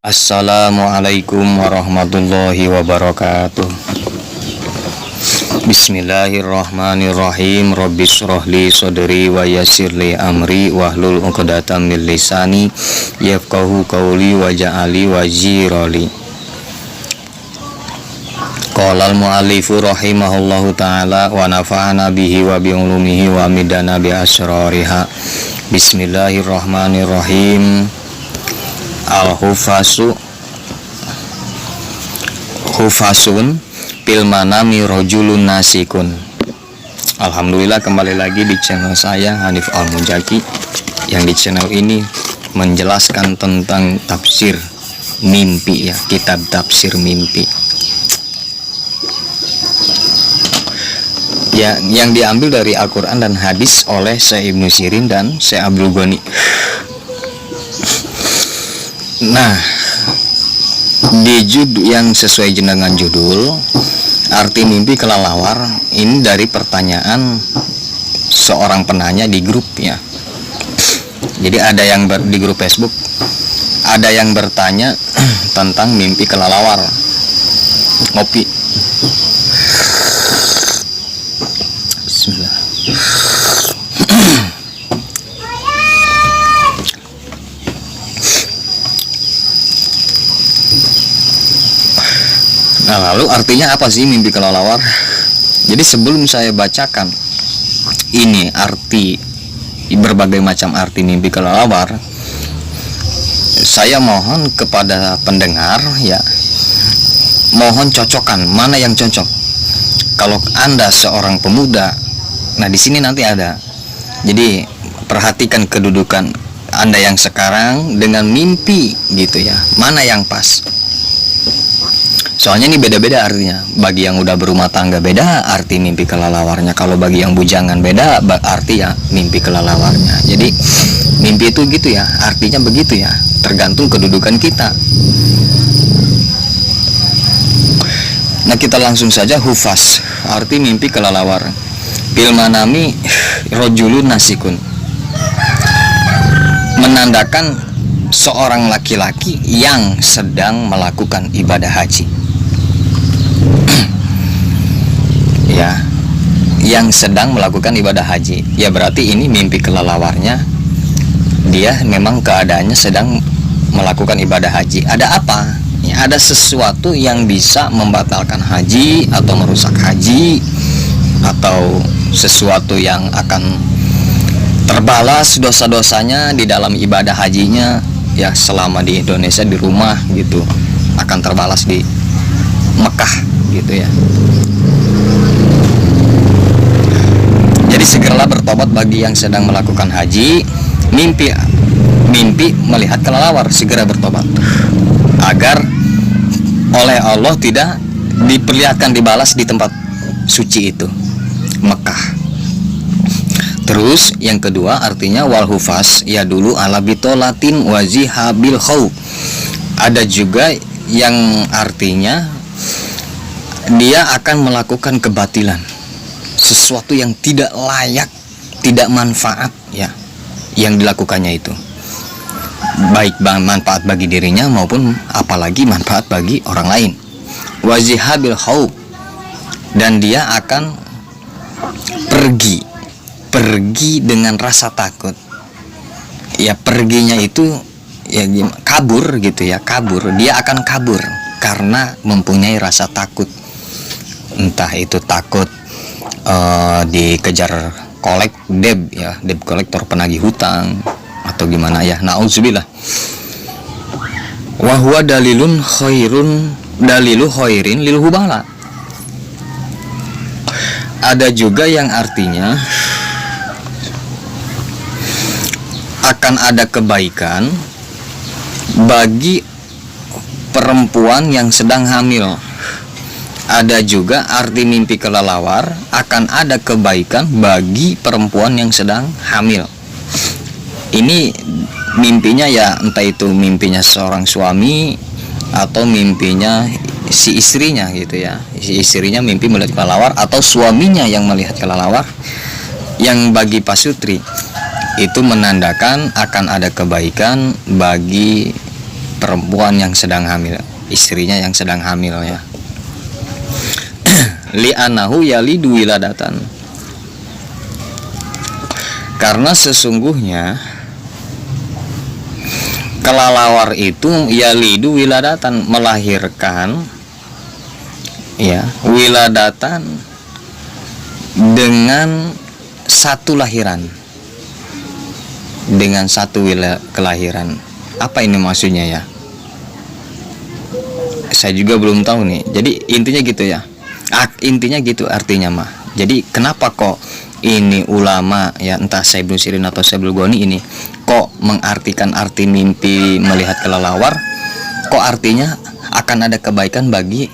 Assalamualaikum warahmatullahi wabarakatuh. Bismillahirrahmanirrahim. Rabbis shrahli sadri wa yassirli amri wahlul 'uqdatam min lisani yafqahu qawli waj'alni wazirali. Qala al-mu'allifu rahimahullahu ta'ala wa nafa'ana bihi wa bi ulumihi wa midana bi asrariha. Bismillahirrahmanirrahim. Hufasun fil manami rajulun nasikun. Alhamdulillah, kembali lagi di channel saya Hanif Al-Mujaki, yang di channel ini menjelaskan tentang tafsir mimpi, ya, kitab tafsir mimpi, ya, yang diambil dari Al-Quran dan hadis oleh Syekh Ibnu Sirin dan Syekh Abdul Ghani. Nah, di judul yang sesuai dengan judul arti mimpi kelelawar ini dari pertanyaan seorang penanya di grup, ya. Jadi ada yang di grup Facebook, ada yang bertanya tentang mimpi kelelawar. Ngopi. Bismillah. Nah, lalu artinya apa sih mimpi kelelawar? Jadi sebelum saya bacakan ini arti, berbagai macam arti mimpi kelelawar, saya mohon kepada pendengar, ya, mohon cocokkan mana yang cocok. Kalau Anda seorang pemuda, nah di sini nanti ada. Jadi perhatikan kedudukan Anda yang sekarang dengan mimpi, gitu ya. Mana yang pas? Soalnya ini beda-beda artinya. Bagi yang udah berumah tangga beda arti mimpi kelelawarnya. Kalau bagi yang bujangan beda arti, ya, mimpi kelelawarnya. Jadi mimpi itu gitu, ya, artinya begitu, ya, tergantung kedudukan kita. Nah, kita langsung saja. Hufas, arti mimpi kelelawar. Bil manami rajulun nasikun, menandakan seorang laki-laki yang sedang melakukan ibadah haji. Ya, yang sedang melakukan ibadah haji, ya, berarti ini mimpi kelelawarnya. Dia memang keadaannya sedang melakukan ibadah haji. Ada apa? Ya, ada sesuatu yang bisa membatalkan haji atau merusak haji, atau sesuatu yang akan terbalas dosa-dosanya di dalam ibadah hajinya, ya, selama di Indonesia di rumah gitu, akan terbalas di Mekah gitu, ya. Jadi segeralah bertobat bagi yang sedang melakukan haji. Mimpi melihat kelelawar, segera bertobat agar oleh Allah tidak diperlihatkan dibalas di tempat suci itu, Mekah. Terus yang kedua artinya wal hufas ya dulu ala bitolatin wazihabil khaw. Ada juga yang artinya dia akan melakukan kebatilan, sesuatu yang tidak layak, tidak manfaat, ya, yang dilakukannya itu, baik manfaat bagi dirinya maupun apalagi manfaat bagi orang lain. Wazihabil khaw, dan dia akan pergi dengan rasa takut, ya, perginya itu, ya, kabur gitu, ya, kabur. Dia akan kabur karena mempunyai rasa takut, entah itu takut dikejar deb, ya, deb kolektor, penagih hutang, atau gimana, ya, nauzubillah. Wa huwa dalilu khairin lil hubala. Ada juga yang artinya akan ada kebaikan bagi perempuan yang sedang hamil. Ada juga arti mimpi kelelawar akan ada kebaikan bagi perempuan yang sedang hamil. Ini mimpinya, ya, entah itu mimpinya seorang suami atau mimpinya si istrinya gitu, ya. Si istrinya mimpi melihat kelelawar atau suaminya yang melihat kelelawar. Yang bagi pasutri itu menandakan akan ada kebaikan bagi perempuan yang sedang hamil, istrinya yang sedang hamil ya. Li'anahu yalidu wiladatan, karena sesungguhnya kelalawar itu yalidu wiladatan, melahirkan ya, wiladatan dengan satu lahiran, dengan satu kelahiran. Apa ini maksudnya ya? Saya juga belum tahu nih. Jadi intinya gitu ya. Intinya gitu artinya mah. Jadi kenapa kok ini ulama ya, entah Syaikh Ibnu Sirin atau Syaikh Al-Ghani ini kok mengartikan arti mimpi melihat kelelawar, kok artinya akan ada kebaikan bagi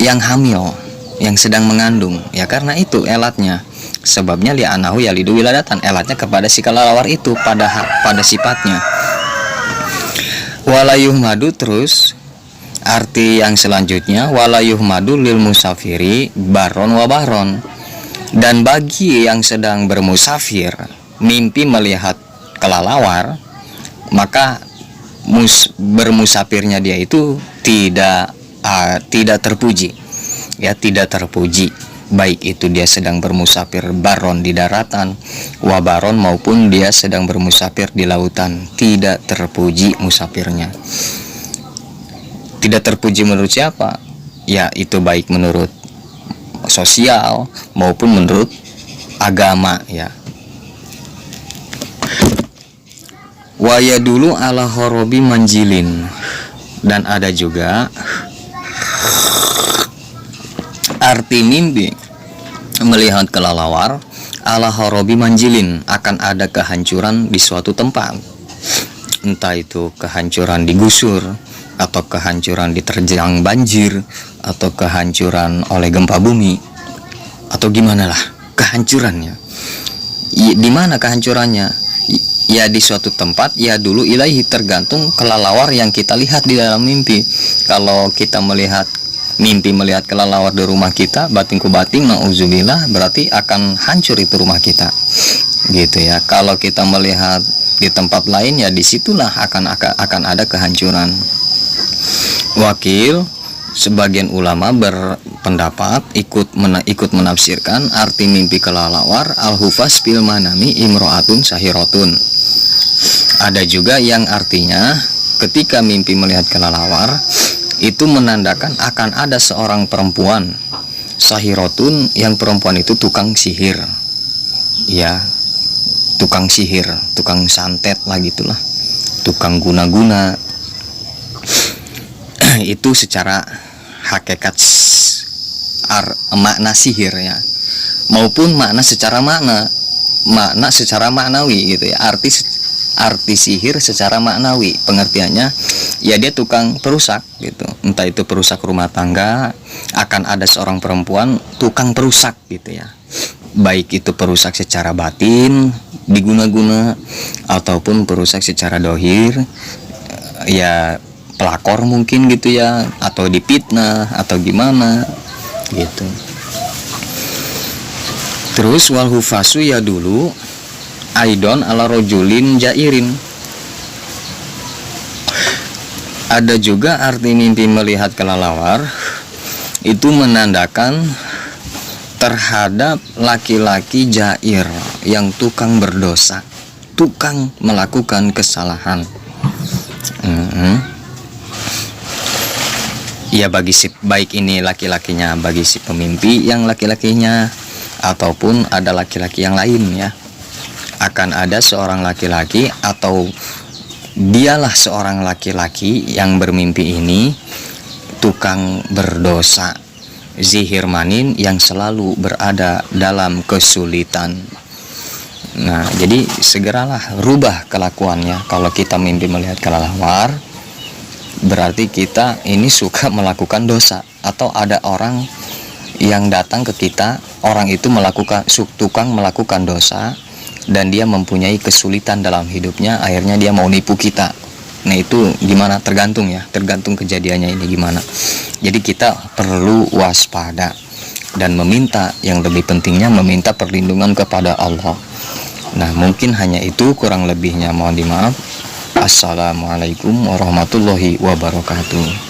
yang hamil, yang sedang mengandung ya, karena itu elatnya. Sebabnya li'anahu yalidu wiladatan, elatnya kepada si kelelawar itu, pada sifatnya. Walayuh madu, terus arti yang selanjutnya walayuh madu lil musafiri baron wa bahron, dan bagi yang sedang bermusafir mimpi melihat kelelawar, maka bermusafirnya dia itu tidak terpuji ya, tidak terpuji, baik itu dia sedang bermusafir baron di daratan, wabaron maupun dia sedang bermusafir di lautan, tidak terpuji musafirnya. Tidak terpuji menurut siapa? Ya itu baik menurut sosial maupun menurut agama ya. Waya dulu ala horobi manjilin, dan ada juga arti mimpi melihat kelelawar ala horobi manjilin, akan ada kehancuran di suatu tempat, entah itu kehancuran digusur, atau kehancuran diterjang banjir, atau kehancuran oleh gempa bumi, atau gimana lah kehancurannya. Di mana kehancurannya? Ya di suatu tempat, ya dulu ilahi, tergantung kelelawar yang kita lihat di dalam mimpi. Kalau kita mimpi melihat kelelawar di rumah kita, batinku bating, na'udzubillah, berarti akan hancur itu rumah kita gitu ya. Kalau kita melihat di tempat lain, ya disitulah akan ada kehancuran. Wakil, sebagian ulama berpendapat ikut menafsirkan arti mimpi kelelawar al-hufas bil manami imro'atun sahirotun. Ada juga yang artinya ketika mimpi melihat kelelawar itu menandakan akan ada seorang perempuan sahirotun, yang perempuan itu tukang sihir ya, tukang sihir, tukang santet lah gitulah, tukang guna-guna. Itu secara hakikat makna sihir ya, maupun makna secara maknawi gitu ya. Arti sihir secara maknawi pengertiannya ya, dia tukang perusak gitu, entah itu perusak rumah tangga, akan ada seorang perempuan tukang perusak gitu ya, baik itu perusak secara batin diguna-guna ataupun perusak secara dohir ya, pelakor mungkin gitu ya, atau dipitnah atau gimana gitu. Terus wal hufasu ya dulu aidon ala rojulin jairin, ada juga arti mimpi melihat kelelawar itu menandakan terhadap laki-laki jair yang tukang berdosa, tukang melakukan kesalahan. Ya bagi si baik ini laki-lakinya, bagi si pemimpi yang laki-lakinya, ataupun ada laki-laki yang lain ya, akan ada seorang laki-laki atau dialah seorang laki-laki yang bermimpi ini tukang berdosa, zihir manin, yang selalu berada dalam kesulitan. Nah jadi segeralah rubah kelakuannya. Kalau kita mimpi melihat kelelawar, berarti kita ini suka melakukan dosa, atau ada orang yang datang ke kita, orang itu tukang melakukan dosa, dan dia mempunyai kesulitan dalam hidupnya, akhirnya dia mau nipu kita. Nah itu gimana, tergantung ya, tergantung kejadiannya ini gimana. Jadi kita perlu waspada dan meminta, yang lebih pentingnya meminta perlindungan kepada Allah. Nah mungkin hanya itu, kurang lebihnya mohon dimaaf. Assalamualaikum warahmatullahi wabarakatuh.